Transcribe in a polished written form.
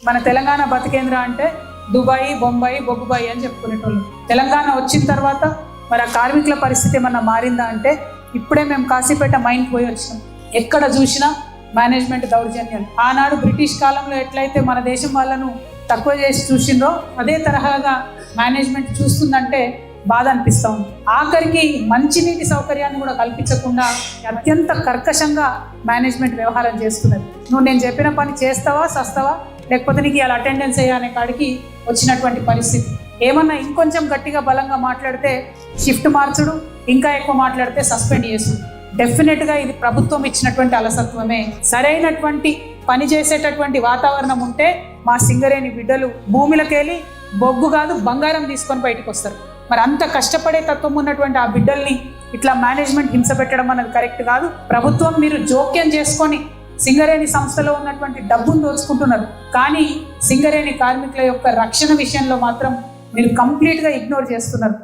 మన తెలంగాణ బతికేంద్ర అంటే దుబాయ్, బొంబాయి, బొగ్గుబాయి అని చెప్పుకునేటోళ్ళు. తెలంగాణ వచ్చిన తర్వాత మరి ఆ కార్మికుల పరిస్థితి ఏమన్నా మారిందా అంటే ఇప్పుడే మేము కాశీపేట మైన్కి పోయి వచ్చినాం. ఎక్కడ చూసినా మేనేజ్మెంట్ దౌర్జన్యాలు. ఆనాడు బ్రిటిష్ కాలంలో ఎట్లయితే మన దేశం వాళ్ళను తక్కువ చేసి చూసిందో అదే తరహాగా మేనేజ్మెంట్ చూస్తుందంటే బాధ అనిపిస్తూ ఉంది. ఆఖరికి మంచినీటి సౌకర్యాన్ని కూడా కల్పించకుండా అత్యంత కర్కశంగా మేనేజ్మెంట్ వ్యవహారం చేస్తున్నది. నువ్వు నేను చెప్పిన పని చేస్తావా సస్తావా, లేకపోతే నీకు ఇలా అటెండెన్స్ అయ్యా కాడికి వచ్చినటువంటి పరిస్థితి. ఏమన్నా ఇంకొంచెం గట్టిగా బలంగా మాట్లాడితే షిఫ్ట్ మార్చుడు, ఇంకా ఎక్కువ మాట్లాడితే సస్పెండ్ చేసుడు. డెఫినెట్గా ఇది ప్రభుత్వం ఇచ్చినటువంటి అలసత్వమే. సరైనటువంటి పని చేసేటటువంటి వాతావరణం ఉంటే మా సింగరేణి బిడ్డలు భూమిలోకెళ్ళి బొగ్గు కాదు బంగారం తీసుకొని బయటకు వస్తారు. మరి అంత కష్టపడే తత్వం ఉన్నటువంటి ఆ బిడ్డల్ని ఇట్లా మేనేజ్మెంట్ హింస పెట్టడం అనేది కరెక్ట్ కాదు. ప్రభుత్వం మీరు జోక్యం చేసుకొని సింగరేణి సంస్థలో ఉన్నటువంటి డబ్బును దోచుకుంటున్నారు, కానీ సింగరేణి కార్మికుల యొక్క రక్షణ విషయంలో మాత్రం మీరు కంప్లీట్గా ఇగ్నోర్ చేస్తున్నారు.